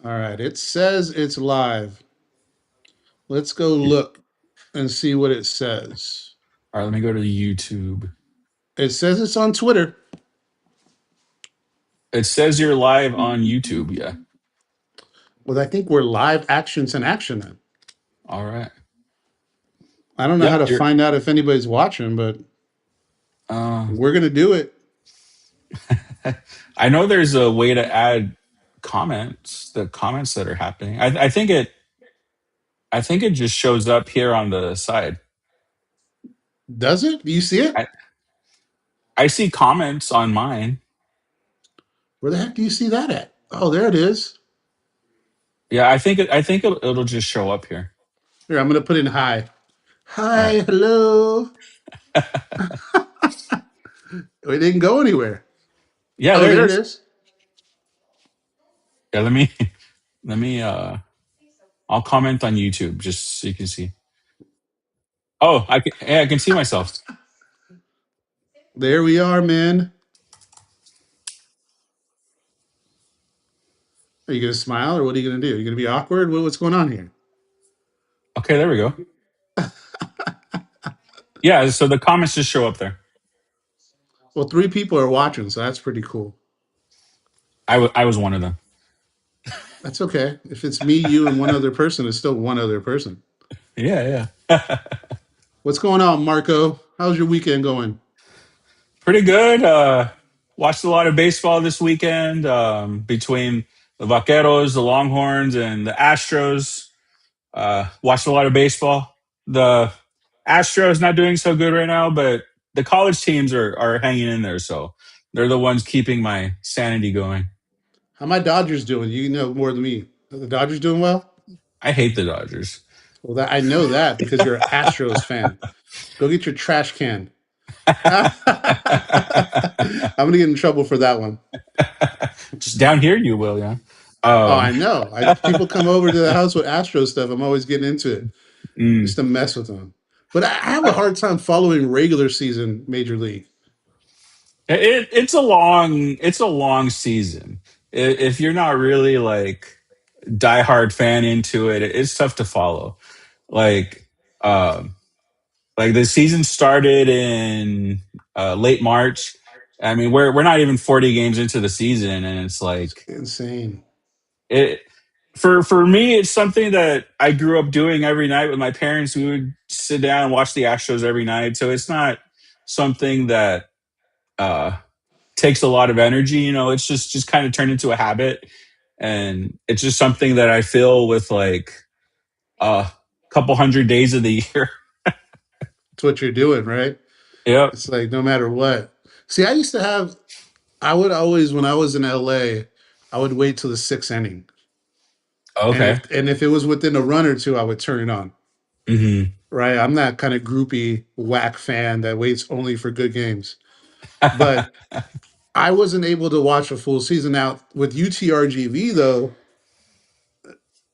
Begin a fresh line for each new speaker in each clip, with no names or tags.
All right. It says it's live. Let's go look and see what it says.
All right, let me go to YouTube.
It says it's on Twitter.
It says you're live on YouTube. Yeah.
Well, I think we're live actions in action then.
All right.
I don't know how
Yep.
to
You're.
find out if anybody's watching, but
Uh,
we're going to do it.
I know there's a way to add comments. The comments that are happening. I think it. I think it just shows up here on the side.
Does it? Do you see it?
I I see comments on mine.
Where the heck do you see that at? Oh, there it is.
Yeah, I think it'll just show up here.
Here, I'm going to put in hi.
All right.
Hi, hello. It didn't go anywhere.
Yeah,
Oh,
there it
there it
is.
is.
Yeah, let me let me. I'll comment on YouTube just so you can see. Oh, I can see myself.
There we are, man. Are you going to smile or what are you going to do? Are you going to be awkward? What's going on here?
Okay, there we go. Yeah, so the comments just show up there.
Well, three people are watching, so that's pretty cool.
I was one of them.
That's okay. If it's me, you, and one other person, it's still one other person.
Yeah, yeah.
What's going on, Marco? How's your weekend going?
Pretty good. Watched a lot of baseball this weekend between the Vaqueros, the Longhorns, and the Astros. Watched a lot of baseball. The Astros not doing so good right now, but the college teams are hanging in there. So they're the ones keeping my sanity going.
How my Dodgers doing? You know more than me. Are the Dodgers doing well?
I hate the Dodgers.
Well, that I know that because you're an Astros fan. Go get your trash can. I'm gonna get in trouble for that one.
Just down here, you will, yeah.
Oh,
Um,
I know. People come over to the house with Astro stuff. I'm always getting into it
mm.
just to mess with them. But I have a hard time following regular season Major League.
It's a long season. If you're not really like diehard fan into it, it's tough to follow. Like um like the season started in late March. I mean, we're not even 40 games into the season, and it's
It's
like
insane.
it for me. It's something that I grew up doing every night with my parents. We would sit down and watch the Astros every night. So it's not something that uh, takes a lot of energy. You know, it's just kind of turned into a habit, and it's just something that I feel with like a couple hundred days of the year.
It's what you're doing, right?
Yep.
It's like no matter what. See, I used to have. I would always, when I was in LA, I would wait till the sixth inning,
Okay.
and if it was within a run or two, I would turn it on.
Hmm.
Right? I'm that kind of groupie whack fan that waits only for good games. But I wasn't able to watch a full season. Now with UTRGV though,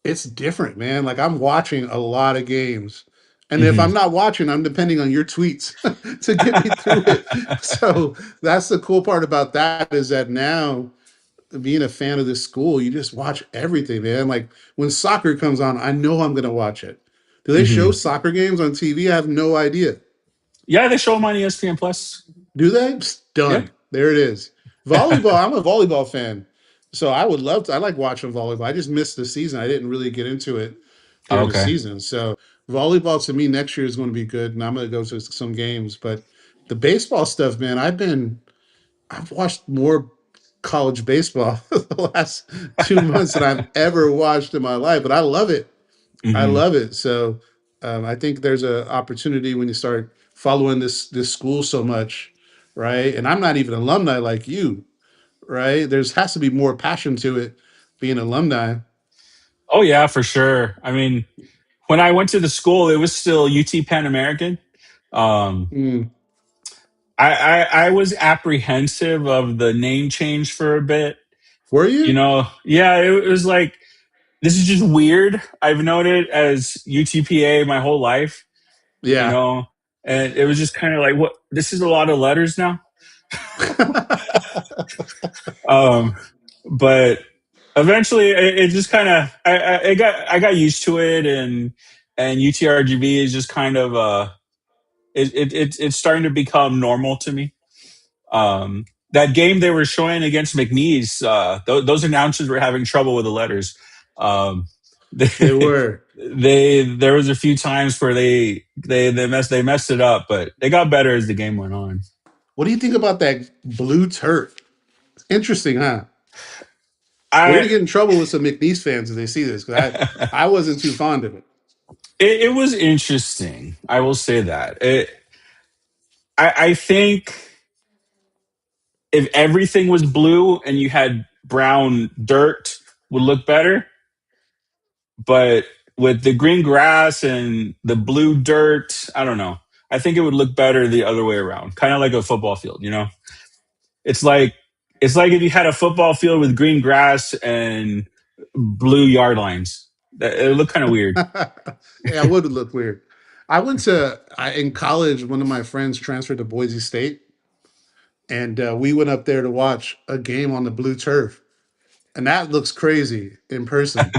it's different, man. Like I'm watching a lot of games. And if
Hmm.
I'm not watching, I'm depending on your tweets to get me through it. So that's the cool part about that is that now being a fan of this school, you just watch everything, man. Like when soccer comes on, I know I'm going to watch it. Do they show
Hmm.
soccer games on TV? I have no idea.
Yeah, they show them on ESPN Plus.
Do they? Psst,
Yeah.
done. There it is. Volleyball. I'm a volleyball fan, so I would love to. I like watching volleyball. I just missed the season. I didn't really get into it during the
Okay.
season. So volleyball to me next year is going to be good, and I'm going to go to some games. But the baseball stuff, man, I've watched more college baseball the last 2 months than I've ever watched in my life. But I love it. I
Hmm.
love it. So I think there's an opportunity when you start following this school so much, right? And I'm not even alumni like you, right? There's has to be more passion to it being alumni.
Oh yeah, for sure. I mean, when I went to the school, it was still UT Pan American. Um,
Mm.
I was apprehensive of the name change for a bit.
Were
You
you?
know, yeah, it was like this is just weird. I've known it as UTPA my whole life, you
Yeah.
know, and it was just kind of like, what? This is a lot of letters now. Um, but Eventually, it just kind of I got used to it, and UTRGV is just kind of it's starting to become normal to me. That game they were showing against McNeese, those announcers were having trouble with the letters. Um, they,
They were.
there was a few times where they messed it up, but they got better as the game went on.
What do you think about that blue turf? Interesting, huh? We're
I
gonna get in trouble with some McNeese fans if they see this because I wasn't too fond of it.
it was interesting. I will say that. I think if everything was blue and you had brown dirt, would look better. But with the green grass and the blue dirt, I don't know. I think it would look better the other way around, kind of like a football field. It's like it's like if you had a football field with green grass and blue yard lines. It would look kind of weird.
Yeah, it would look weird. I went to in college. One of my friends transferred to Boise State, and we went up there to watch a game on the blue turf, and that looks crazy in person.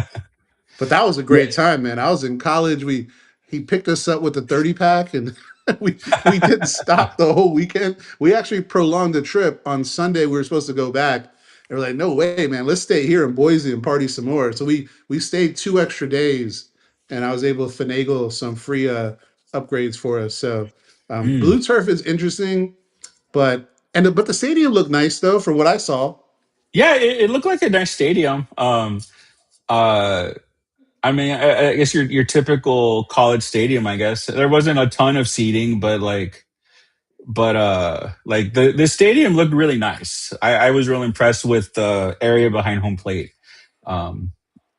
But that was a
Yeah,
great time, man. I was in college. We He picked us up with the 30 pack, and we didn't stop the whole weekend. We actually prolonged the trip. On Sunday, we were supposed to go back. And we're like, no way, man. Let's stay here in Boise and party some more. So we stayed 2 extra days, and I was able to finagle some free upgrades for us. So
mm.
blue turf is interesting, but the stadium looked nice though, from what I saw.
Yeah, it looked like a nice stadium. Uh, I mean, I guess your typical college stadium. I guess there wasn't a ton of seating, but the stadium looked really nice. I was real impressed with the area behind home plate. Um,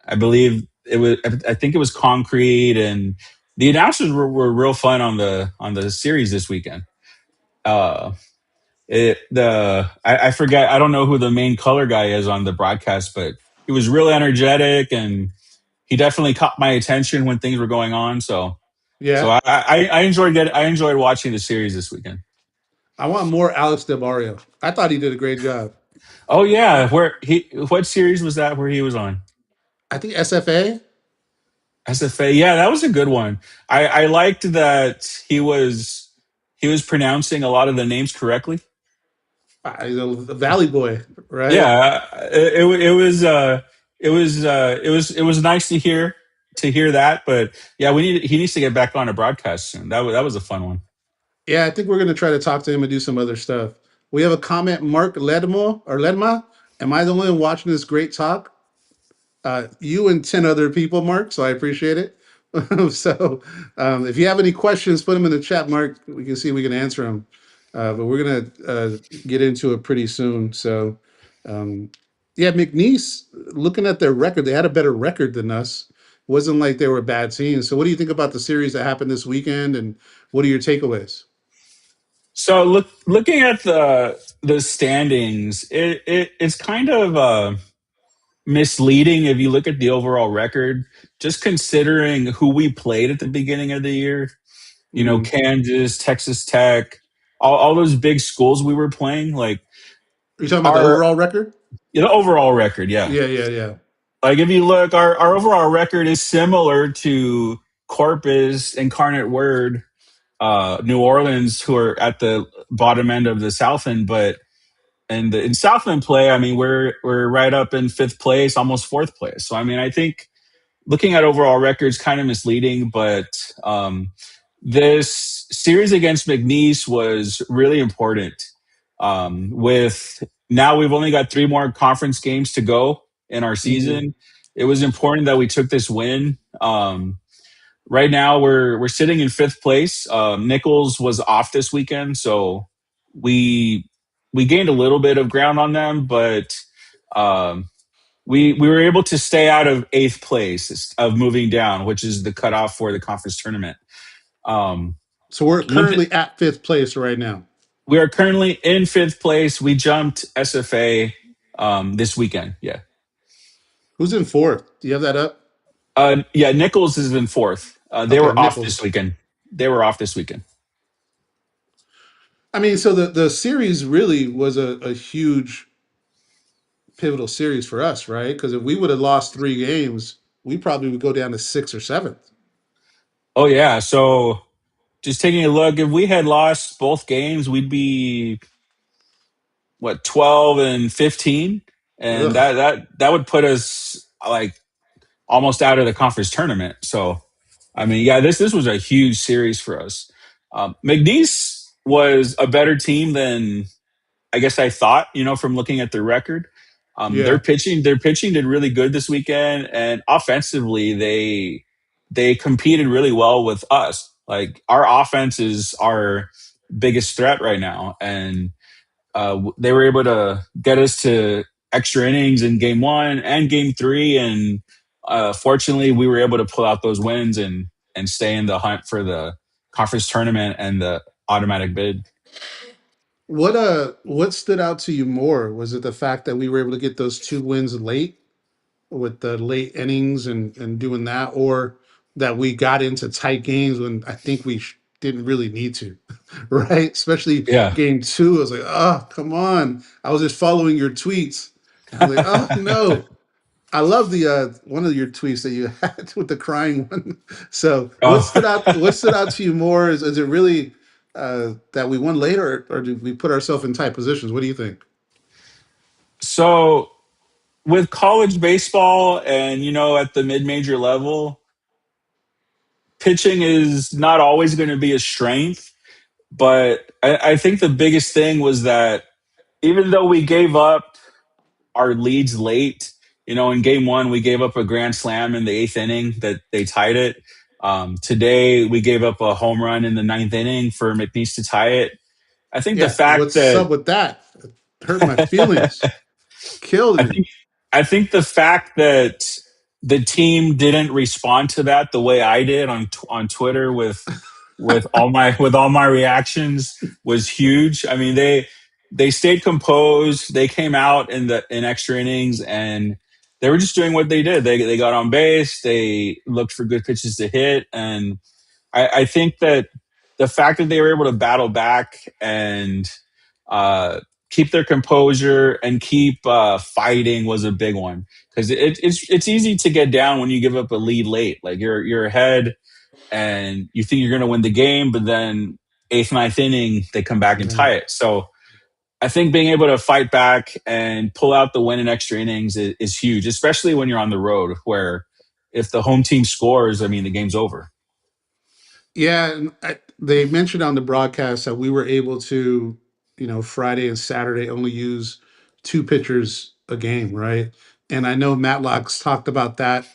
I believe it was. I think it was concrete, and the announcers were real fun on the series this weekend. Uh, I forget. I don't know who the main color guy is on the broadcast, but he was real energetic, and he definitely caught my attention when things were going on. So
Yeah,
I enjoyed watching the series this weekend.
I want more Alex DeBario. I thought he did a great job.
Oh yeah, what series was that where he was on?
I think SFA.
SFA. Yeah, that was a good one. I liked that he was pronouncing a lot of the names correctly.
He's a Valley boy, right?
Yeah, it was nice to hear that, but yeah, we need he needs to get back on a broadcast soon. That was a fun one.
Yeah, I think we're gonna try to talk to him and do some other stuff. We have a comment, Mark Ledma. Am I the only one watching this great talk? You and 10 other people, Mark. So I appreciate it. So if you have any questions, put them in the chat, Mark. We can see if we can answer them. But we're going to get into it pretty soon. So, um, yeah, McNeese, looking at their record, they had a better record than us. It wasn't like they were bad teams. So, what do you think about the series that happened this weekend? And what are your takeaways?
So looking at the standings, it's kind of misleading if you look at the overall record. Just considering who we played at the beginning of the year,
Mm.
Kansas, Texas Tech, all those big schools we were playing, like
Are you talking about the
our
overall record?
overall record, yeah.
Yeah, yeah, yeah.
Like if you look, our overall record is similar to Corpus, Incarnate Word, New Orleans, who are at the bottom end of the South End, but in Southland play, I mean, we're right up in fifth place, almost fourth place. So I mean, I think looking at overall records kind of misleading, but this series against McNeese was really important. With now we've only got 3 more conference games to go in our
Mm.
season. It was important that we took this win. Right now we're sitting in fifth place. Nichols was off this weekend, so we we gained a little bit of ground on them, but um, we were able to stay out of eighth place of moving down, which is the cutoff for the conference tournament. Um,
So we're
one th-
currently at fifth place right now.
we are currently in fifth place. We jumped SFA this weekend. Yeah,
Who's in fourth? Do you have that up?
yeah. Nichols is in fourth. They
Okay,
were off this
Nichols.
weekend. They were off this weekend.
I mean, so the series really was a huge pivotal series for us, right? Because if we would have lost 3 games, we probably would go down to sixth or seventh.
Oh yeah. So just taking a look, if we had lost both games, we'd be what 12-15, and
Ugh.
that would put us like almost out of the conference tournament. So I mean, yeah, this was a huge series for us. McNeese was a better team than I guess I thought, from looking at their record.
Yeah.
Their pitching did really good this weekend, and offensively, they competed really well with us. Like our offense is our biggest threat right now, and they were able to get us to extra innings in game one and game three, and fortunately, we were able to pull out those wins and stay in the hunt for the conference tournament and the automatic bid.
What stood out to you more? Was it the fact that we were able to get those 2 wins late with the late innings and doing that, or that we got into tight games when I think we didn't really need to, right? Especially
Yeah.
game two. I was like, oh, come on. I was just following your tweets. I was like, oh no. I love the one of your tweets that you had with the crying one. So what stood
Oh.
out? What stood out to you more? Is it really that we won later, or did we put ourselves in tight positions? What do you think?
So with college baseball and at the mid-major level, pitching is not always going to be a strength. But I think the biggest thing was that even though we gave up our leads late, in game one we gave up a grand slam in the eighth inning that they tied it. Today we gave up a home run in the ninth inning for McNeese to tie it. I think the
Yeah,
fact
what's
that
up with that? It hurt my feelings. Killed
I
me.
think I think the fact that the team didn't respond to that the way I did on Twitter with all my reactions was huge. I mean, they stayed composed. They came out in extra innings and they were just doing what they did. They got on base. They looked for good pitches to hit, and I think that the fact that they were able to battle back and uh, keep their composure and keep fighting was a big one because it's easy to get down when you give up a lead late. Like you're ahead and you think you're going to win the game, but then eighth, ninth inning they come back and
Yeah.
tie it. So I think being able to fight back and pull out the win in extra innings is huge, especially when you're on the road where if the home team scores, I mean the game's over.
Yeah, and they mentioned on the broadcast that we were able to, Friday and Saturday only use 2 pitchers a game, right? And I know Matlock's talked about that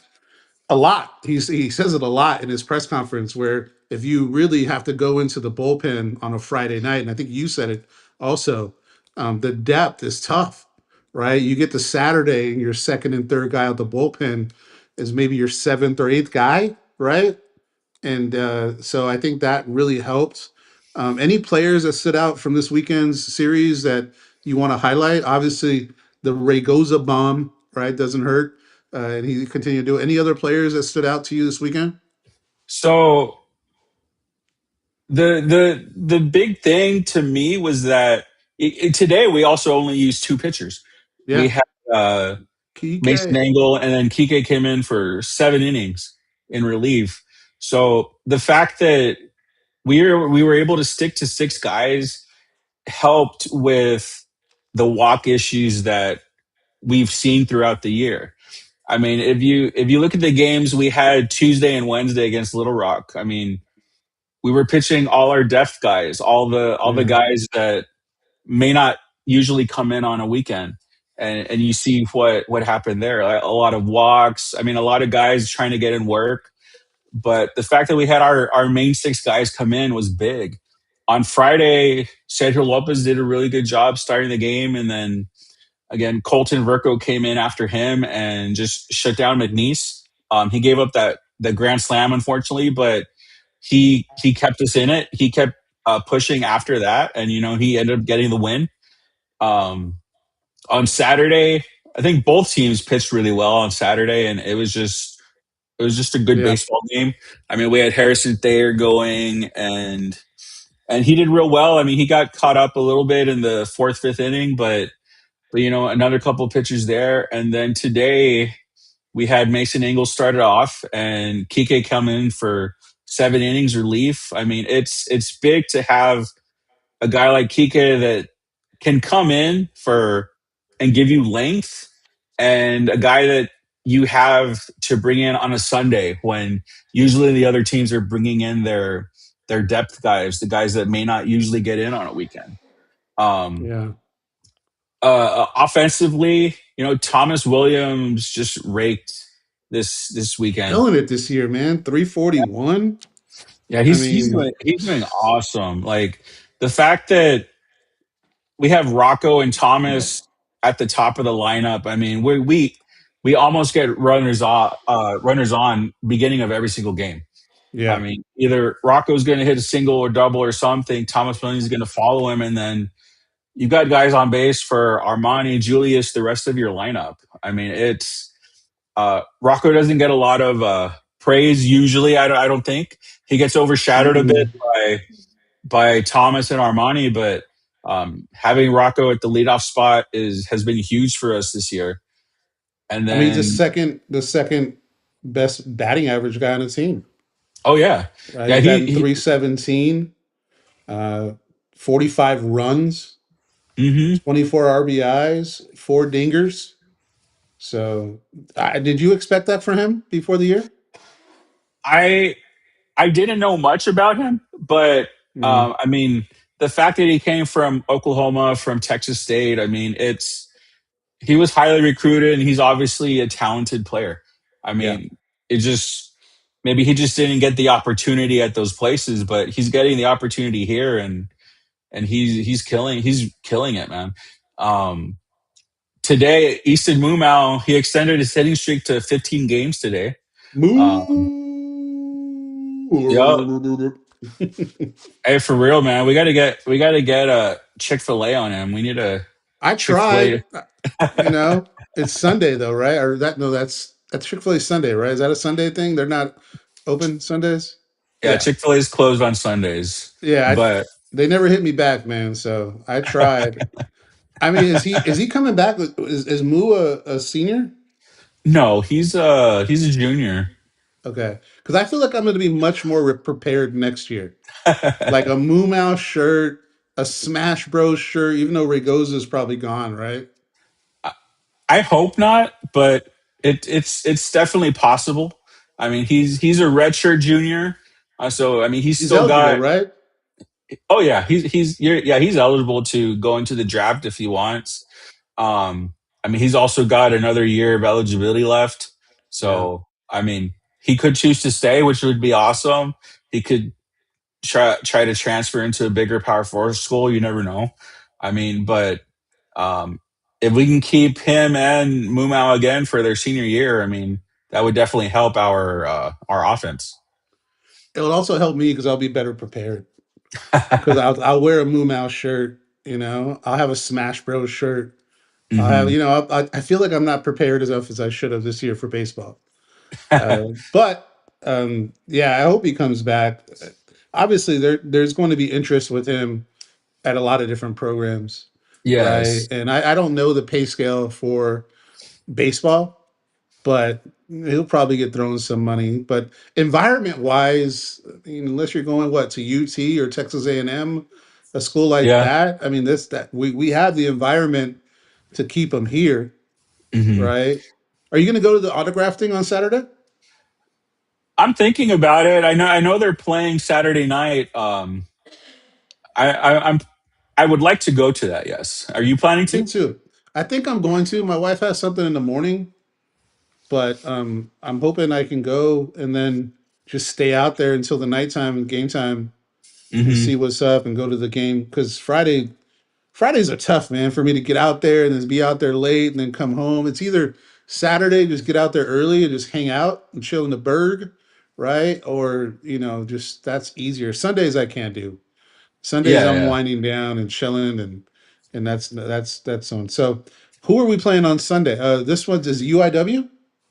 a lot. He says it a lot in his press conference where if you really have to go into the bullpen on a Friday night, and I think you said it also, the depth is tough, right? You get to Saturday and your second and third guy out the bullpen is maybe your seventh or eighth guy, right? And so I think that really helped. Any players that stood out from this weekend's series that you want to highlight? Obviously, the Raygoza bomb, right, doesn't hurt, and he continued to do it. Any other players that stood out to you this weekend?
So the big thing to me was that today we also only used two pitchers. We
Yeah,
had Mason
Kike.
Angle and then Kike came in for 7 innings in relief. So the fact that we were able to stick to six guys helped with the walk issues that we've seen throughout the year. I mean, if you look at the games we had Tuesday and Wednesday against Little Rock, I mean, we were pitching all our depth guys, all the
Yeah,
guys that may not usually come in on a weekend. And you see what happened there. Like, a lot of walks. I mean, a lot of guys trying to get in work. But the fact that we had our main six guys come in was big. On Friday, Sergio Lopez did a really good job starting the game. And then again, Colton Verco came in after him and just shut down McNeese. He gave up the grand slam, unfortunately, but he kept us in it. He kept pushing after that, and he ended up getting the win. Um, on Saturday, I think both teams pitched really well on Saturday, and it was just a good
yeah.
baseball game. I mean, we had Harrison Thayer going, and he did real well. I mean, he got caught up a little bit in the fourth, fifth inning, but but another couple pitchers there, and then today we had Mason Ingles started off, and Kike come in for 7 innings relief. I mean, it's big to have a guy like Kike that can come in for and give you length, and a guy that you have to bring in on a Sunday when usually the other teams are bringing in their depth guys, the guys that may not usually get in on a weekend. Um,
Yeah.
Offensively, Thomas Williams just raked this weekend.
Killing it this year, man. 341.
Yeah,
I
he's
mean,
doing awesome. Like the fact that we have Rocco and Thomas at the top of the lineup. I mean, we almost get runners on beginning of every single game. I
yeah.
mean, either Rocco's going to hit a single or double or something. Thomas Williams is going to follow him, and then you've got guys on base for Armani, Julius, the rest of your lineup. I mean, it's Rocco doesn't get a lot of praise usually. I don't think he gets overshadowed a bit
Mm-mm.
by Thomas and Armani, but having Rocco at the leadoff spot is has been huge for us this year. And
I mean, he's
then,
the second best batting average guy on the team.
oh yeah,
Right?
yeah,
He's
he,
batting
he
317, uh, 45 runs,
hmm
24 RBIs, four dingers. So, did you expect that for him before the year?
I I didn't know much about him, but
Mm,
I mean, the fact that he came from Oklahoma, from Texas State, I mean, it's he was highly recruited, and he's obviously a talented player. I
yeah.
mean, it just maybe he just didn't get the opportunity at those places, but he's getting the opportunity here, and he's killing it, man. Um, Today, Easton Mumau, he extended his hitting streak to 15 games today. Um, yeah,
Moo.
hey, for real, man, we gotta get a Chick-fil-A on him. We need a
I tried.
Chick-fil-A.
You know, it's Sunday though, right? Or that no, that's Chick-fil-A Sunday, right? Is that a Sunday thing? They're not open Sundays?
Yeah,
Yeah.
Chick-fil-A is closed on Sundays,
Yeah,
but
they never hit me back, man. So I tried. I mean, is he coming back? Is Moo a senior?
no, he's a junior.
Okay, because I feel like I'm going to be much more prepared next year. Like a Moo Mouse shirt, a Smash Bros shirt, even though Ragoza's probably gone, right?
I hope not, but it's definitely possible. I mean, he's a redshirt junior, so I mean, he's
He's
still
eligible,
got.
right?
Oh yeah, he's eligible to go into the draft if he wants. I mean, he's also got another year of eligibility left.
Yeah.
So I mean, he could choose to stay, which would be awesome. He could try to transfer into a bigger Power Four school. You never know. I mean, but um, if we can keep him and Mumau again for their senior year, I mean, that would definitely help our offense.
It would also help me because I'll be better prepared. Because I'll wear a Moo Mouse shirt, I'll have a Smash Bros shirt. I'll have,
hmm
I feel like I'm not prepared enough as I should have this year for baseball. But yeah, I hope he comes back. Obviously, there's going to be interest with him at a lot of different programs, right?
Yes.
And I don't know the pay scale for baseball, but he'll probably get thrown some money. But environment wise, I mean, unless you're going what to UT or Texas A&M, a school like
Yeah.
that, I mean, this that we have the environment to keep him here,
hmm
right? Are you going to go to the autograph thing on Saturday?
I'm thinking about it. I know they're playing Saturday night. I'm I would like to go to that. Yes. Are you planning
Me
to?
too. I think I'm going to. My wife has something in the morning, but I'm hoping I can go and then just stay out there until the nighttime and game time and
hmm
see what's up and go to the game because Fridays are tough, man, for me to get out there and then be out there late and then come home. It's either Saturday, just get out there early and just hang out and chill in the burg, right? Or, just that's easier. Sundays I can't do. Sundays
Yeah.
I'm
Yeah.
winding down and chilling and that's on. So who are we playing on Sunday? This one is UIW.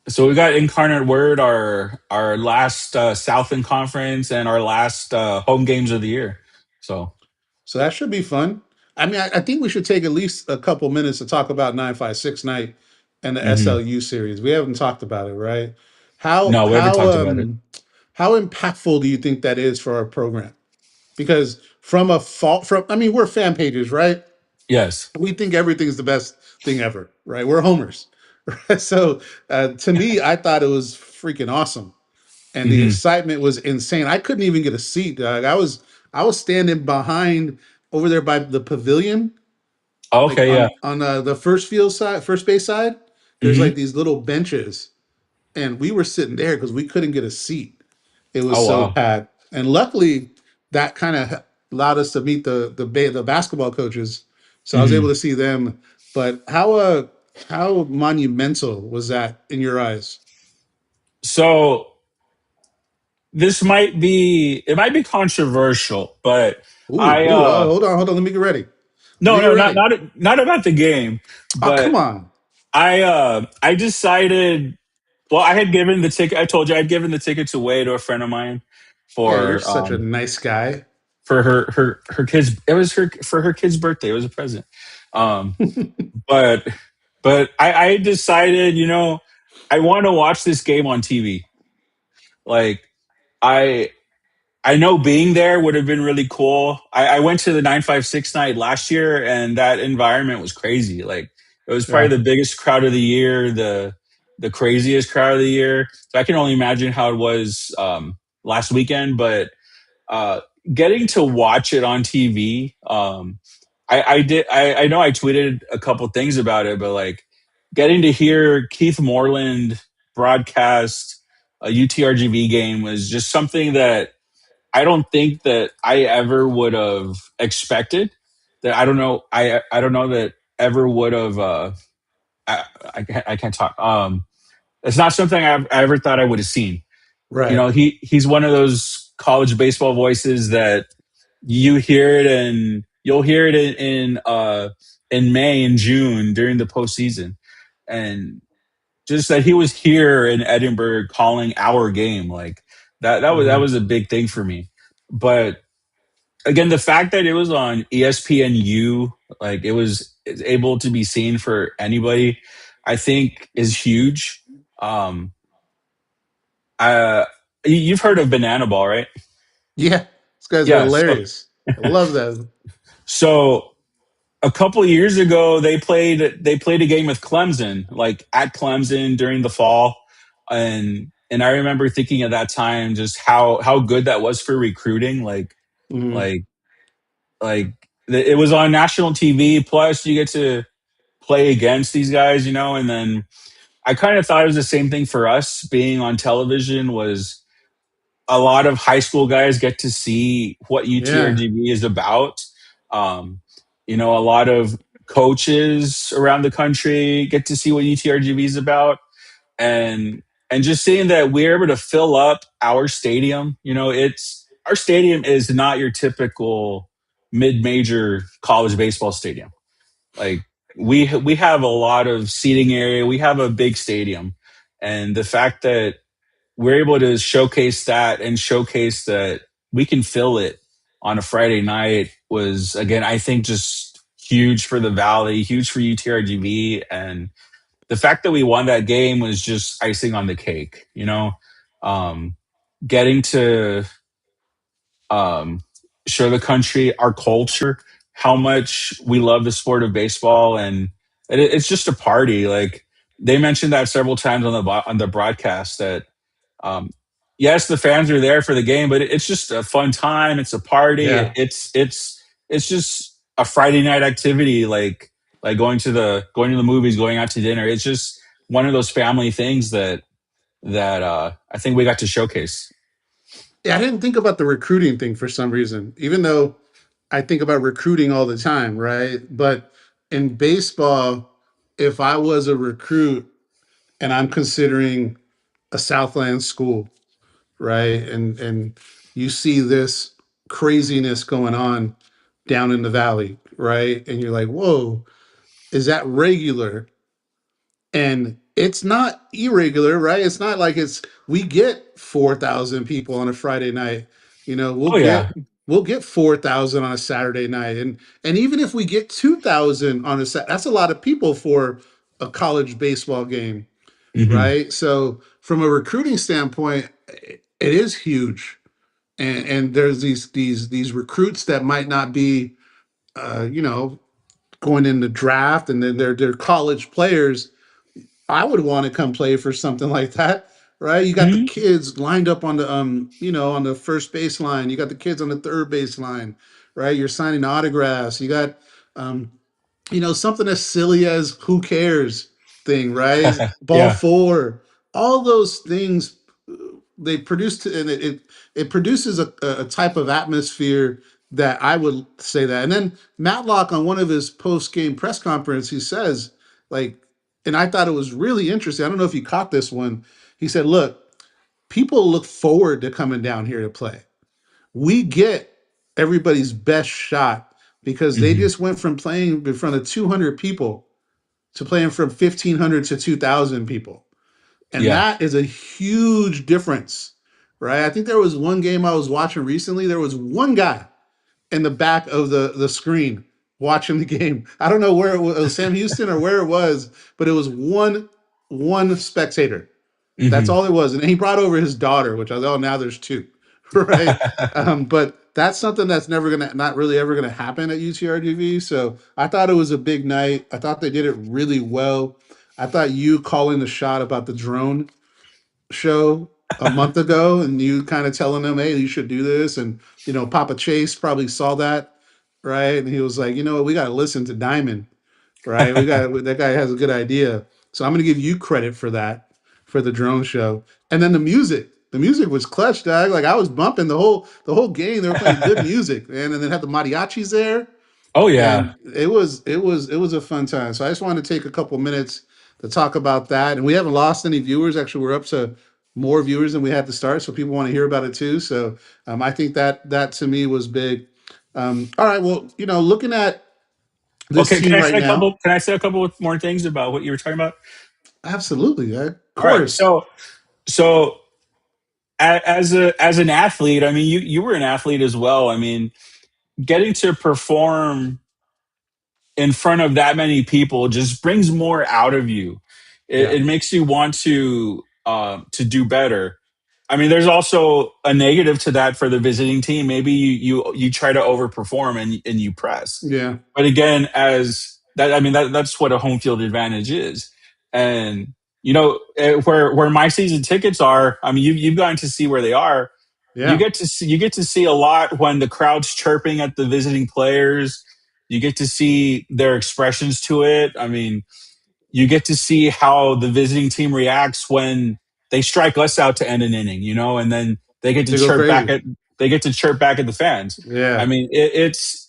So we got Incarnate Word, our last Southland Conference, and our last home games of the year. So
So that should be fun. I mean, I think we should take at least a couple minutes to talk about 956 Night and the
Hmm.
SLU series. We haven't talked about it, right? How
No, we haven't
how
talked about it.
um how impactful do you think that is for our program? Because from a fault from I mean, we're fan pages, right?
Yes.
We think everything's the best thing ever, right? We're homers. Right? So to me, I thought it was freaking awesome. And the
Hmm.
excitement was insane. I couldn't even get a seat, dog. I was standing behind over there by the pavilion, like
Okay. Yeah.
on the first field side, first base side. There's like
Hmm.
these little benches, and we were sitting there because we couldn't get a seat. It was
Oh
so
wow.
packed, and luckily that kind of allowed us to meet the basketball coaches, so I was able
Hmm.
to see them. But how monumental was that in your eyes?
So it might be controversial, but
Ooh,
I
ooh, hold on, let me get ready. Let me
no,
get
no, not
ready.
not about the game,
Oh, come
but
on.
I decided. Well, I had given the ticket. I told you I'd given the tickets away to a friend of mine
Yeah, you're
for
such a nice guy.
her kids. It was her for her kid's birthday. It was a present. Um, but I decided, I want to watch this game on TV. Like I I know being there would have been really cool. I went to the 956 night last year, and that environment was crazy. Like it was probably
Yeah,
the biggest crowd of the year, the craziest crowd of the year. So I can only imagine how it was last weekend. But uh, getting to watch it on TV, I did. I know I tweeted a couple things about it, but like getting to hear Keith Moreland broadcast a UTRGV game was just something that I don't think that I ever would have expected. That I don't know. I don't know that ever would have. I can't talk. It's not something I ever thought I would have seen.
right.
He's one of those college baseball voices that you hear it, and you'll hear it in May and June during the postseason, and just that he was here in Edinburgh calling our game, like that
Mhm.
was a big thing for me. But again, the fact that it was on ESPNU, like it's able to be seen for anybody, I think is huge. Um, uh, you've heard of Banana Ball, right?
Yeah, these guys are
Yeah. So,
hilarious. I love that.
so a couple of years ago, they played a game with Clemson, like at Clemson during the fall, and I remember thinking at that time just how good that was for recruiting,
Mhm.
like it was on national TV. Plus, you get to play against these guys, and then I kind of thought it was the same thing for us being on television. Was a lot of high school guys get to see what
Yeah,
UTRGV is about. Um, a lot of coaches around the country get to see what UTRGV is about, and just seeing that we're able to fill up our stadium. It's our stadium is not your typical mid-major college baseball stadium. Like we have a lot of seating area. We have a big stadium, and the fact that we're able to showcase that and showcase that we can fill it on a Friday night was, again, I think just huge for the Valley, huge for UTRGV. And the fact that we won that game was just icing on the cake, um, getting to um, show the country our culture, how much we love the sport of baseball. And it's just a party. Like they mentioned that several times on the broadcast that um, yes, the fans are there for the game, but it's just a fun time. It's a party.
yeah.
It's just a Friday night activity, like going to the movies, going out to dinner. It's just one of those family things that I think we got to showcase.
Yeah, I didn't think about the recruiting thing for some reason, even though I think about recruiting all the time, right? But in baseball, if I was a recruit and I'm considering a Southland school, right? And you see this craziness going on down in the valley, right? And you're like, whoa, is that regular? And it's not irregular, right? It's not like we get 4,000 people on a Friday night. We'll
Oh
get
yeah.
we'll get 4,000 on a Saturday night, and even if we get 2,000 on a that's a lot of people for a college baseball game,
Hmm.
right? So from a recruiting standpoint, it is huge, and there's these recruits that might not be, you know, going in the draft, and then they're college players. I would want to come play for something like that, right? You got the
Hmm.
kids lined up on the on the first baseline. You got the kids on the third baseline, right? You're signing autographs. You got um, something as silly as who cares thing, right? Ball
Yeah.
four, all those things they produce, and it produces a type of atmosphere that I would say that. And then Matlock on one of his post game press conference, he says like, and I thought it was really interesting. I don't know if you caught this one. He said, "Look, people look forward to coming down here to play. We get everybody's best shot because they
Hmm.
just went from playing in front of 200 people to playing from 1,500 to 2,000 people. And
Yeah.
that is a huge difference, right? I think there was one game I was watching recently. There was one guy in the back of the screen watching the game. I don't know where it was Sam Houston or where it was, but it was one spectator. That's
Hmm.
all it was. And he brought over his daughter, which I thought, oh, now there's two, right? But that's something that's never gonna, not really ever gonna happen at UTRGV. So I thought it was a big night. I thought they did it really well. I thought you calling the shot about the drone show a month ago, and you kind of telling them, hey, you should do this, and Papa Chase probably saw that, right? And he was like, you know what, we got to listen to Diamond, right? We got that guy has a good idea. So I'm going to give you credit for that, for the drone show. And then the music. The music was clutch, dog. Like I was bumping the whole game. They were playing good music, man. And then had the mariachis there,
Oh yeah.
and it was a fun time. So I just wanted to take a couple minutes to talk about that. And we haven't lost any viewers. Actually, we're up to more viewers than we had to start. So people want to hear about it too. So I think that to me was big. All right. Well, looking at this
Okay. Can
team
I
right
say a
now,
couple? Can I say a couple of more things about what you were talking about?
absolutely, of
All right.
course,
So as an athlete, I mean, you were an athlete as well. I mean, getting to perform in front of that many people just brings more out of you.
yeah,
It makes you want to do better. I mean, there's also a negative to that for the visiting team. Maybe you try to overperform and you press.
yeah,
But again, as that, I mean, that's what a home field advantage is. And where my season tickets are, I mean, you've gotten to see where they are.
yeah.
You get to see a lot when the crowd's chirping at the visiting players. You get to see their expressions to it. I mean, you get to see how the visiting team reacts when they strike us out to end an inning, and then
They go crazy.
they get to chirp back at the fans. I
Yeah,
mean, it's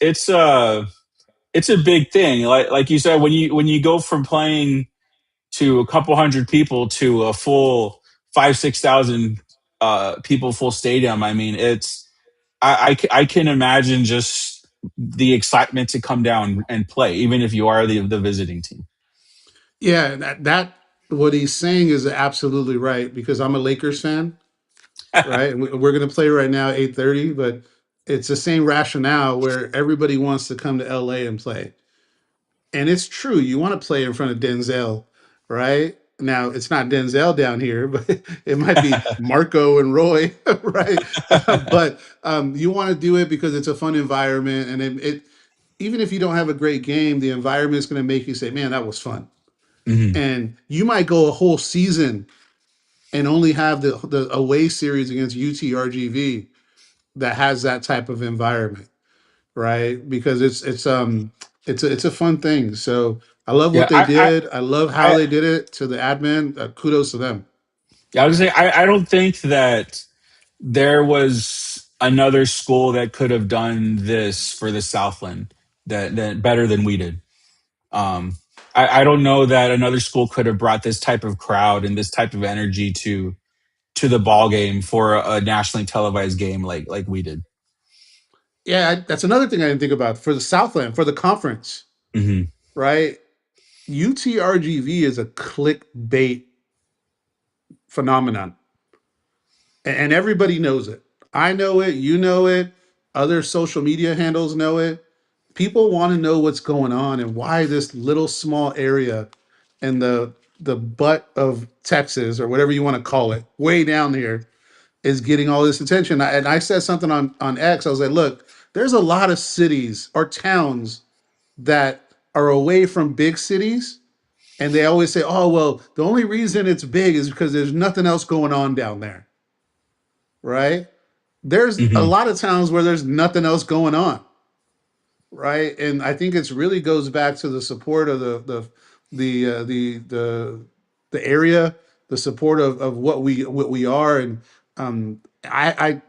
a big thing. Like you said, when you go from playing to a couple hundred people to a full 5,000 6,000 people full stadium. I mean, I can imagine just the excitement to come down and play, even if you are the visiting team.
yeah. That what he's saying is absolutely right because I'm a Lakers fan, right? And we're going to play right now 8:30, but it's the same rationale where everybody wants to come to LA and play. And it's true, you want to play in front of Denzel, right? Now, it's not Denzel down here, but it might be Marco and Roy, right? But you want to do it because it's a fun environment. And even if you don't have a great game, the environment is going to make you say, man, that was fun.
Hmm.
And you might go a whole season and only have the away series against UTRGV that has that type of environment, right? Because it's a fun thing. So I love what
Yeah,
they did. I love how
I,
they did it. To the admin, kudos to them.
I would say I don't think that there was another school that could have done this for the Southland that better than we did. Um, I don't know that another school could have brought this type of crowd and this type of energy to the ball game for a nationally televised game like we did.
Yeah, that's another thing I didn't think about for the Southland for the conference,
Hmm.
right? UTRGV is a clickbait phenomenon, and everybody knows it. I know it. You know it. Other social media handles know it. People want to know what's going on and why this little small area in the butt of Texas or whatever you want to call it, way down here, is getting all this attention. And I said something on X. I was like, look, there's a lot of cities or towns that are away from big cities, and they always say, oh, well, the only reason it's big is because there's nothing else going on down there, right? There's a
Hmm.
lot of towns where there's nothing else going on, right? And I think it's really goes back to the support of the area, the support of what we are, and um, I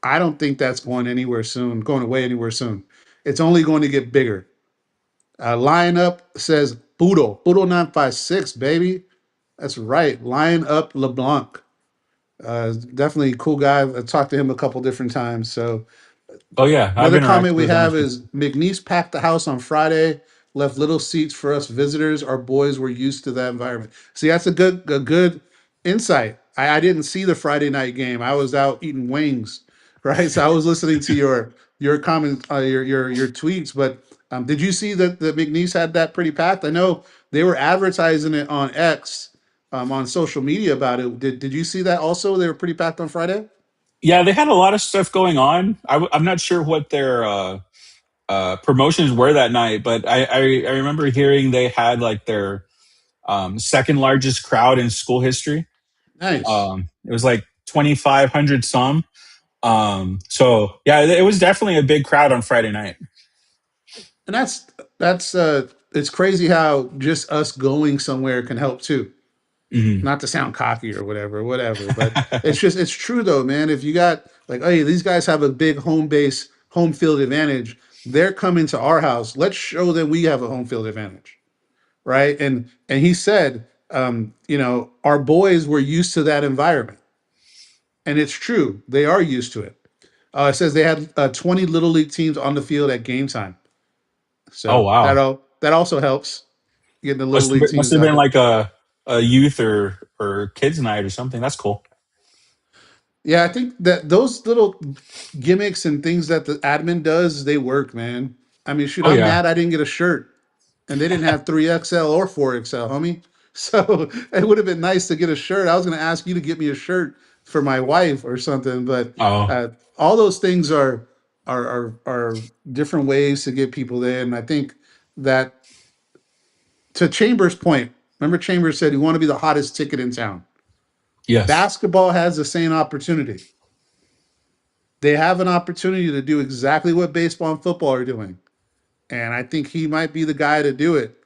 I don't think that's going away anywhere soon. It's only going to get bigger. Lineup says Budo 956, baby. That's right. Line up LeBlanc. Definitely a cool guy. I talked to him a couple different times. So
Oh yeah, I've
another comment
interacted
we
with him a
have
few.
is McNeese packed the house on Friday, left little seats for us visitors. Our boys were used to that environment. See, that's a good insight. I didn't see the Friday night game. I was out eating wings, right? So I was listening to your comment, your tweets. But did you see that McNeese had that pretty packed? I know they were advertising it on X, on social media about it. Did you see that also? They were pretty packed on Friday.
Yeah, they had a lot of stuff going on. I'm not sure what their promotions were that night, but I remember hearing they had like their second largest crowd in school history.
Nice.
It was like 2,500 some. So yeah, it was definitely a big crowd on Friday night.
And that's it's crazy how just us going somewhere can help too.
Hmm.
Not to sound cocky or whatever, but it's true though, man. If you got like, hey, these guys have a big home field advantage, they're coming to our house. Let's show them we have a home field advantage, right? And he said, our boys were used to that environment, and it's true. They are used to it. It says they had 20 little league teams on the field at game time,
Oh
so
wow,
that also helps getting the little league
must
teams
have
out
been
there.
like a youth or kids night or something. That's cool.
Yeah, I think that those little gimmicks and things that the admin does, they work, man. I mean, shoot,
Oh
I'm
yeah.
mad I didn't get a shirt and they didn't have 3XL or 4XL, homie. So it would have been nice to get a shirt. I was going to ask you to get me a shirt for my wife or something, but
Oh
all those things are different ways to get people there. And I think that to Chambers' point, remember Chambers said he want to be the hottest ticket in town.
yes.
Basketball has the same opportunity. They have an opportunity to do exactly what baseball and football are doing. And I think he might be the guy to do it.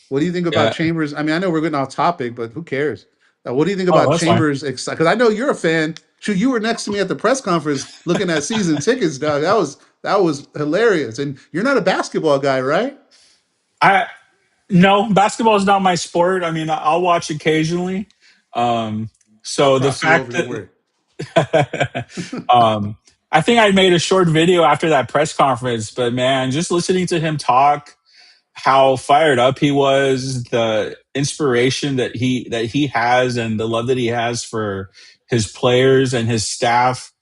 What do you think about
Yeah.
Chambers? I mean, I know we're getting off topic, but who cares? What do you think
Oh,
about
that's fine.
Chambers? Because I know you're a fan. Shoot, you were next to me at the press conference looking at season tickets, dog. That was hilarious. And you're not a basketball guy, right?
I No, basketball is not my sport. I mean, I'll watch occasionally. Um,
I'll
so the
cross you over.
fact
Don't worry.
that I think I made a short video after that press conference, but man, just listening to him talk, how fired up he was, the inspiration that he has, and the love that he has for his players and his staff,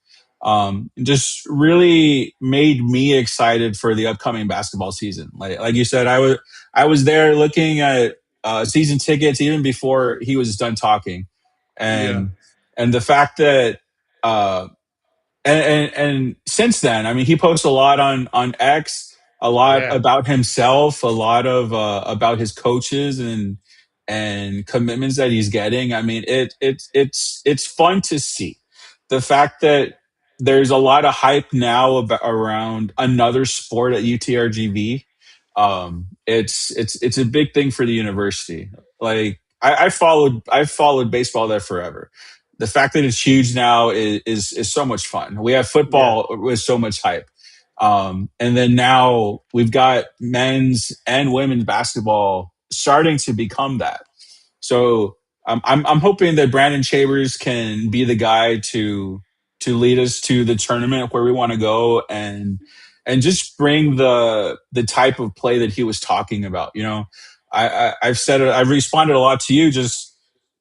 just really made me excited for the upcoming basketball season. Like you said, I was there looking at season tickets even before he was done talking,
Yeah.
and and the fact that uh, and since then, I mean, he posts a lot on X, a lot
Yeah.
about himself, a lot of about his coaches and commitments that he's getting. I mean, it's fun to see the fact that there's a lot of hype now around another sport at UTRGV. It's a big thing for the university. Like I've followed baseball there forever. The fact that it's huge now is so much fun. We have
Yeah.
football with so much hype. And then now we've got men's and women's basketball starting to become that. So I'm hoping that Brandon Chambers can be the guy to lead us to the tournament where we want to go and just bring the type of play that he was talking about. I've said it. I've responded a lot to you. Just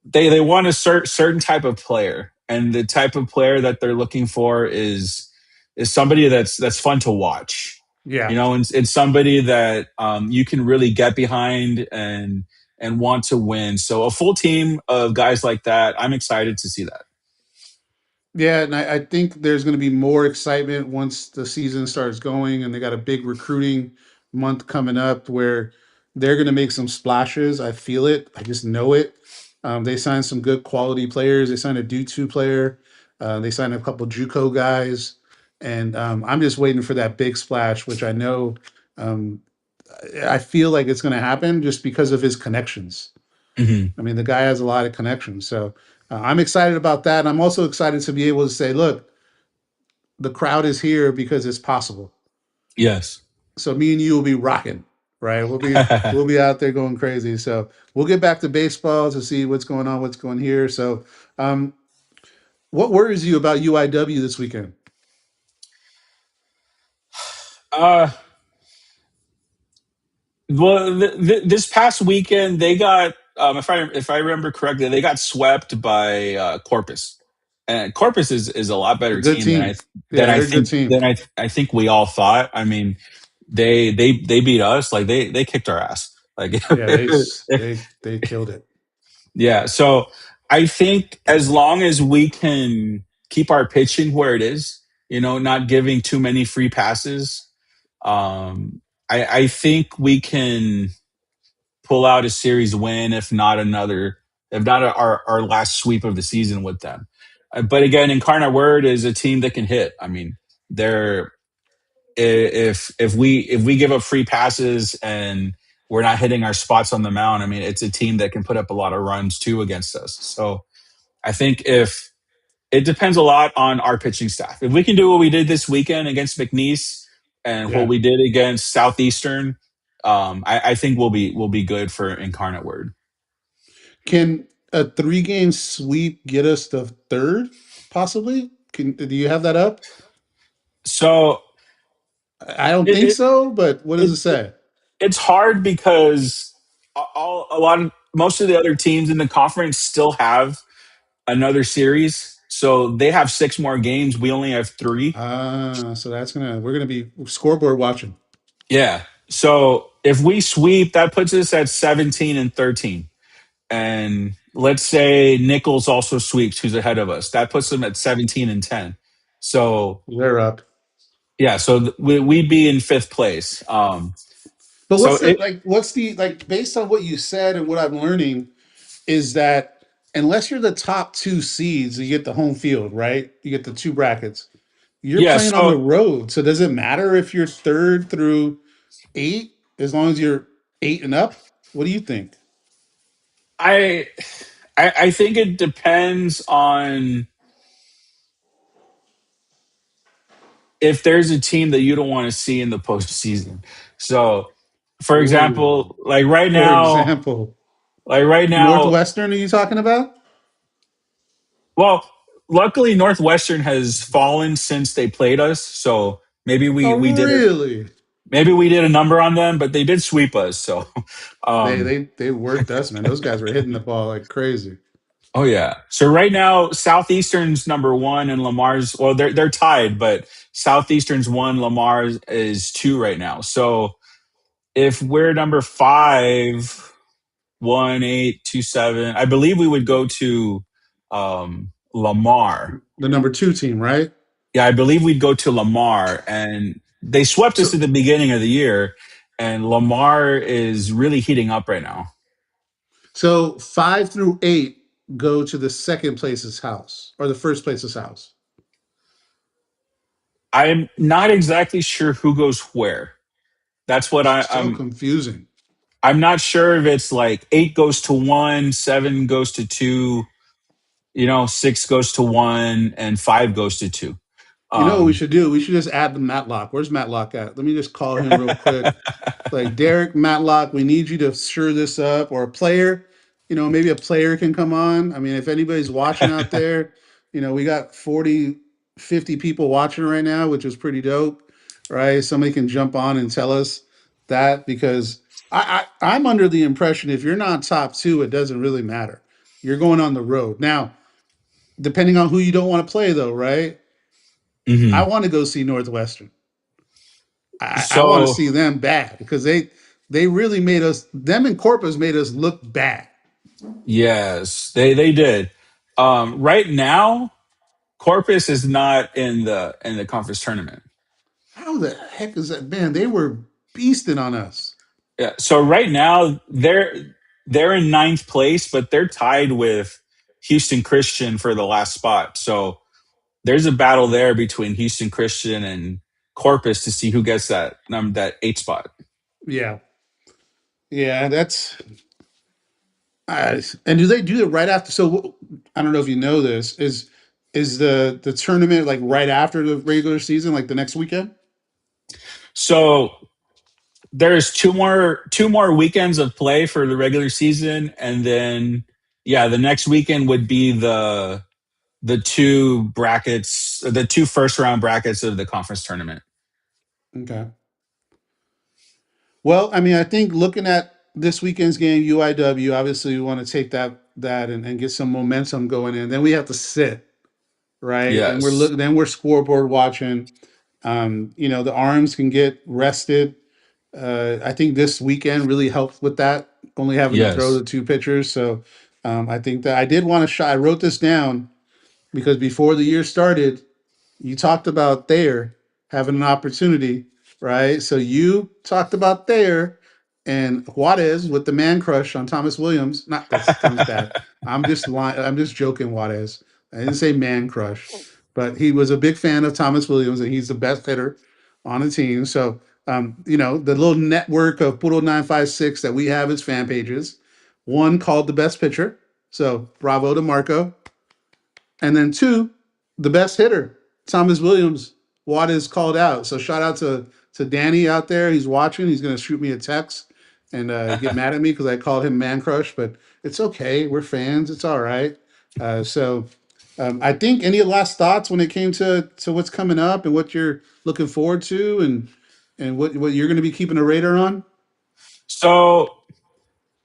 they want a certain type of player, and the type of player that they're looking for is is somebody that's fun to watch.
Yeah.
And it's somebody that you can really get behind and want to win. So a full team of guys like that, I'm excited to see that.
Yeah, and I think there's going to be more excitement once the season starts going, and they got a big recruiting month coming up where they're going to make some splashes. I feel it. I just know it. They signed some good quality players. They signed a D2 player. They signed a couple JUCO guys, and I'm just waiting for that big splash, which I know. Um, I feel like it's going to happen just because of his connections.
Hmm.
I mean, the guy has a lot of connections. So I'm excited about that. And I'm also excited to be able to say, look, the crowd is here because it's possible.
Yes.
So me and you will be rocking, right? We'll be out there going crazy. So we'll get back to baseball to see what's going on, what's going here. So, what worries you about UIW this weekend?
uh, well, this past weekend they got, if I remember correctly, they got swept by Corpus, and Corpus is a lot
A
better
good
team than I
team.
than
Yeah,
I
they're a good
think
team.
than I think we all thought. I mean, they beat us, like they kicked our ass. Like
Yeah, they killed it.
yeah. So I think as long as we can keep our pitching where it is, not giving too many free passes, I think we can pull out a series win, if not our last sweep of the season with them. But again, Incarnate Word is a team that can hit. I mean, they're if we give up free passes and we're not hitting our spots on the mound, I mean, it's a team that can put up a lot of runs too against us. So I think if it depends a lot on our pitching staff. If we can do what we did this weekend against McNeese and what
Yeah.
we did against Southeastern, I think we'll be good for Incarnate Word.
Can a 3-game sweep get us to third, possibly? Do you have that up?
So
I don't think
it,
so, but what does
it,
it
it
say?
it's hard because a lot of most of the other teams in the conference still have another series. So they have six more games. We only have three.
So we're gonna be scoreboard watching.
Yeah. So if we sweep, that puts us at 17 and 13. And let's say Nichols also sweeps, who's ahead of us. That puts them at 17 and 10. So
They're up.
yeah, so we'd be in fifth place.
But
So
what's the
it
like? What's the like? Based on what you said and what I'm learning, is that unless you're the top two seeds, you get the home field, right? You get the two brackets. You're
yeah.
playing on
So
the road, so does it matter if you're third through eight as long as you're eight and up? What do you think?
I I think it depends on if there's a team that you don't want to see in the postseason. So, for
Ooh,
example, like right
for
now,
example,
like right now,
Northwestern. Are you talking about?
well, luckily Northwestern has fallen since they played us. So maybe we
Oh,
we did it.
really?
Maybe we did a number on them, but they did sweep us. So,
They
um,
they they worked us, man. Those guys were hitting the ball like crazy.
oh yeah. So right now, Southeastern's number one, and Lamar's, well, they're tied, but Southeastern's one, Lamar is two right now. So if we're number five, 1, 8, 2, 7, I believe we would go to Lamar.
The number two team, right?
Yeah, I believe we'd go to Lamar, and they swept us
So
at the beginning of the year, and Lamar is really heating up right now.
so 5 through 8 go to the second place's house or the first place's house.
I'm not exactly sure who goes where. That's what
It's so
I'm.
confusing.
I'm not sure if it's like eight goes to one, seven goes to two, six goes to one, and five goes to two.
You know what we
Um,
should do? We should just add the Matlock. Where's Matlock at? Let me just call him real quick. Like Derek Matlock, we need you to sure this up, or a player. Maybe a player can come on. I mean, if anybody's watching out there, we got 40, 50 people watching right now, which is pretty dope, right? Somebody can jump on and tell us that because I'm under the impression if you're not top two, it doesn't really matter. You're going on the road now, depending on who you don't want to play, though, right? I
Hmm.
want to go see Northwestern. I want to
So
see them bad because they really made us, them and Corpus made us look bad.
yes, they did. Right now, Corpus is not in the conference tournament.
How the heck is that? Man, they were beasting on us.
Yeah. So right now they're in ninth place, but they're tied with Houston Christian for the last spot. So there's a battle there between Houston Christian and Corpus to see who gets that eight spot.
Yeah, yeah, that's and do they do it right after? So I don't know if you know this. Is the tournament like right after the regular season, like the next weekend?
So there's two more weekends of play for the regular season, and then yeah, the next weekend would be the two brackets, the two first round brackets of the conference tournament.
Okay. Well, I mean, I think looking at this weekend's game, UIW, obviously we want to take that and get some momentum going in. Then we have to sit, right? Then we're
Yes,
looking. Then we're scoreboard watching. The arms can get rested. I think this weekend really helped with that, only having to throw
yes.
the two pitchers. So I think that I did want to shot. I wrote this down because before the year started, you talked about Thayer having an opportunity, right? So you talked about Thayer and Juarez with the man crush on Thomas Williams. Not that sounds bad. I'm just lying. I'm just joking, Juarez. I didn't say man crush, but he was a big fan of Thomas Williams, and he's the best hitter on the team. So, the little network of Puro 956 that we have as fan pages, one called the best pitcher. So, bravo to Marco. And then two, the best hitter, Thomas Williams. Watt is called out. So shout out to Danny out there. He's watching. He's gonna shoot me a text and get mad at me because I called him man crush, but it's okay. We're fans. It's all right. I think any last thoughts when it came to what's coming up and what you're looking forward to and what you're going to be keeping a radar on.
So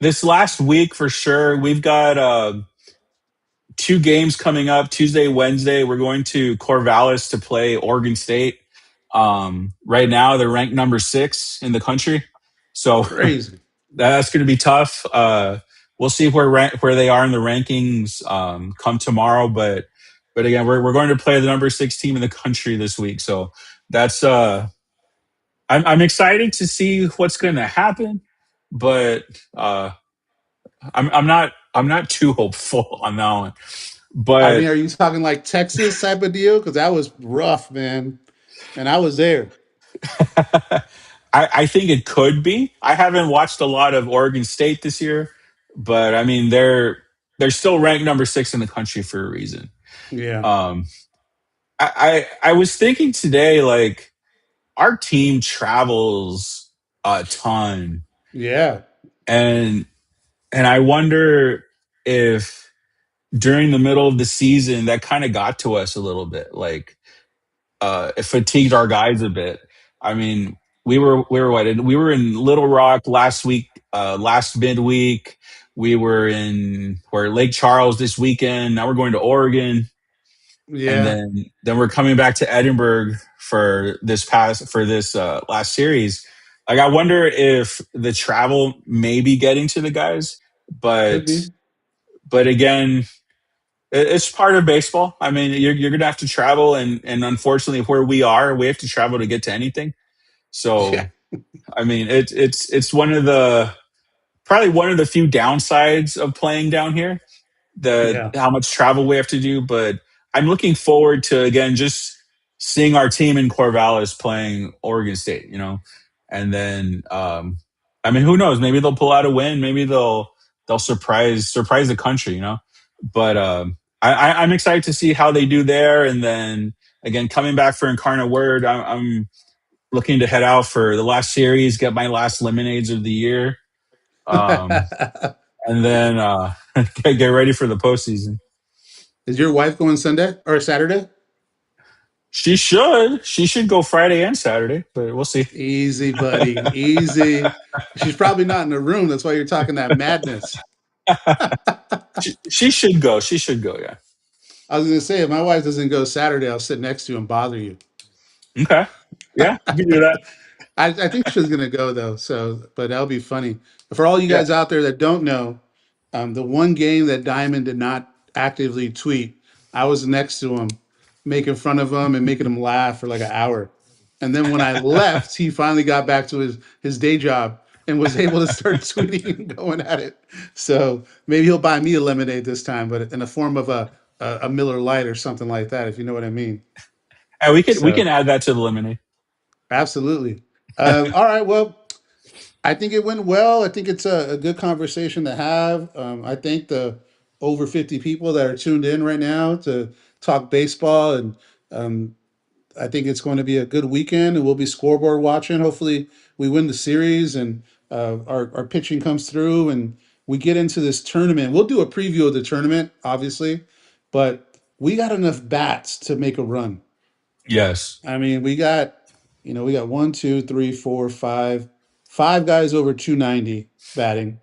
this last week for sure, we've got two games coming up Tuesday, Wednesday. We're going to Corvallis to play Oregon State. Right now, they're ranked number 6 in the country, so
Crazy.
that's going to be tough. We'll see where they are in the rankings come tomorrow, but again, we're going to play the number 6 team in the country this week, so that's I'm excited to see what's going to happen, but uh, I'm not too hopeful on that one.
I
But
mean, are you talking like Texas type of deal? Because that was rough, man. And I was there.
I think it could be. I haven't watched a lot of Oregon State this year, but I mean they're still ranked number 6 in the country for a reason.
Yeah.
Um, I was thinking today, like our team travels a ton,
Yeah.
and I wonder if during the middle of the season that kind of got to us a little bit. Like it fatigued our guys a bit. I mean, we were in Little Rock last week, last midweek. We were in Lake Charles this weekend. Now we're going to Oregon, and
Yeah.
then we're coming back to Edinburgh for this last series. Like I wonder if the travel may be getting to the guys,
Could
but
be.
again, it's part of baseball. I mean, you're gonna have to travel, and unfortunately, where we are, we have to travel to get to anything.
Yeah.
So, I mean, it's one of the probably one of the few downsides of playing down here, the
Yeah.
how much travel we have to do. But I'm looking forward to again just seeing our team in Corvallis playing Oregon State. And then I mean, who knows? Maybe they'll pull out a win. Maybe they'll surprise the country. But I'm excited to see how they do there. And then again, coming back for Incarnate Word, I'm looking to head out for the last series, get my last lemonades of the year, um, and then get ready for the postseason.
Is your wife going Sunday or Saturday?
She should go Friday and Saturday, but we'll see.
Easy, buddy. Easy. She's probably not in the room. That's why you're talking that madness.
She should go. She should go. Yeah.
I was gonna say if my wife doesn't go Saturday, I'll sit next to you and bother you.
Okay. Yeah, you can do that.
I think she's gonna go though. So, but that'll be funny for all you
Yeah.
guys out there that don't know. The one game that Diamond did not actively tweet, I was next to him, making fun of him and making him laugh for like an hour. And then when I left, he finally got back to his day job and was able to start tweeting and going at it. So maybe he'll buy me a lemonade this time, but in the form of a Miller Lite or something like that, if you know what I mean.
And we can
So
add that to the lemonade.
absolutely. All right. Well, I think it went well. I think it's a good conversation to have. I think the over 50 people that are tuned in right now to talk baseball, and um, I think it's going to be a good weekend, and we'll be scoreboard watching. Hopefully, we win the series, and our pitching comes through, and we get into this tournament. We'll do a preview of the tournament, obviously, but we got enough bats to make a run.
Yes.
I mean, we got one, two, three, four, five guys over 290 batting,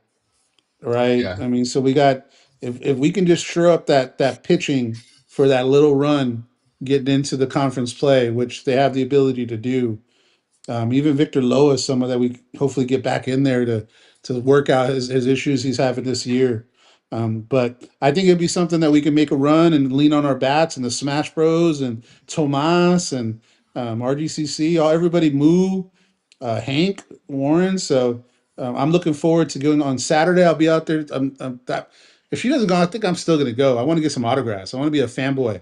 right?
Yeah.
I mean, so we got if we can just shore up that pitching for that little run getting into the conference play, which they have the ability to do, even Victor Loa, someone that we hopefully get back in there to work out his issues he's having this year. But I think it'd be something that we can make a run and lean on our bats and the Smash Bros and Tomas and RGCC, all everybody Moo, Hank Warren. So I'm looking forward to going on Saturday. I'll be out there. That if she doesn't go, I think I'm still going to go. I want to get some autographs. I want to be a fanboy.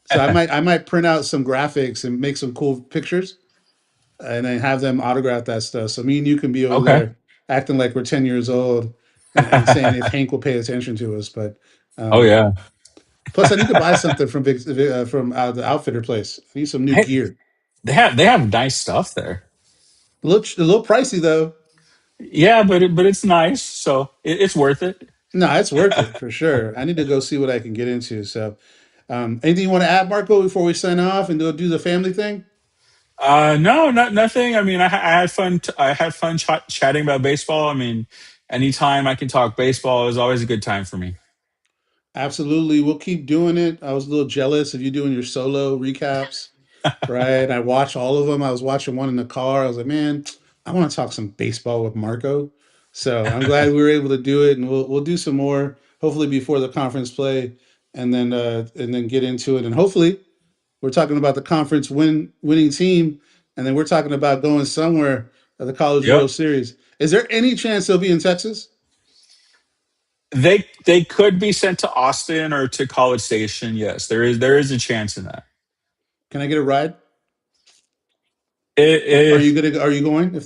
So I might print out some graphics and make some cool pictures and then have them autograph that stuff. So me and you can be over
Okay.
there acting like we're 10 years old and saying if Hank will pay attention to us. But
Oh
um,
yeah.
plus, I need to buy something from from the outfitter place. I need some new
Hey,
gear.
they have nice stuff there.
A little pricey though.
Yeah, but it's nice, so it's worth it.
No, it's worth it for sure. I need to go see what I can get into. So, anything you want to add, Marco, before we sign off and go do the family thing?
No, not nothing. I mean, I had fun. I had fun chatting about baseball. I mean, anytime I can talk baseball is always a good time for me.
Absolutely. We'll keep doing it. I was a little jealous of you doing your solo recaps, right? I watched all of them. I was watching one in the car. I was like, man, I want to talk some baseball with Marco. So I'm glad we were able to do it, and we'll do some more hopefully before the conference play, and then get into it. And hopefully, we're talking about the conference winning team, and then we're talking about going somewhere at the College
Yep.
World Series. Is there any chance they'll be in Texas?
They could be sent to Austin or to College Station. Yes, there is a chance in that.
Can I get a ride? Are you
If
gonna? Are you going? If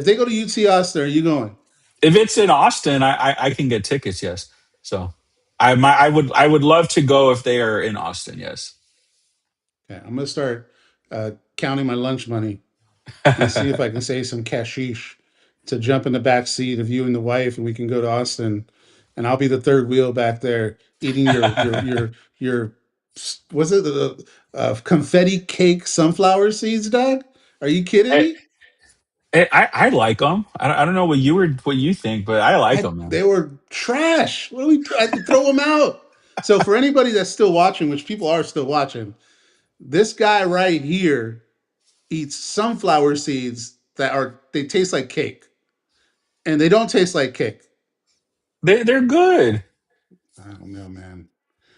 they go to UT Austin, are you going?
if it's in Austin, I can get tickets. Yes, so I would love to go if they are in Austin. Yes.
Okay, I'm gonna start counting my lunch money and see if I can save some cashish to jump in the back seat of you and the wife, and we can go to Austin, and I'll be the third wheel back there eating your what's it the confetti cake sunflower seeds, Doug? Are you kidding
I,
me?
I like them. I don't know what you think, but I like them, man.
They were trash. What do we? I had to throw them out. So for anybody that's still watching, which people are still watching, this guy right here eats sunflower seeds they taste like cake, and they don't taste like cake.
They're good.
I don't know, man.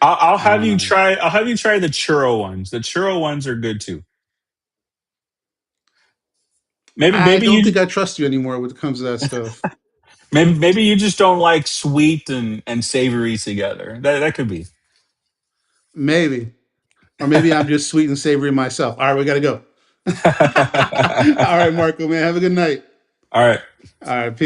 I'll
I
have
don't
you
know.
try. I'll have you try the churro ones. The churro ones are good too. Maybe
I
maybe
don't
you
think I trust you anymore when it comes to that stuff.
maybe you just don't like sweet and savory together. That could be.
Maybe, or maybe I'm just sweet and savory myself. All right, we got to go. All right, Marco, man, have a good night.
All right.
All right, peace.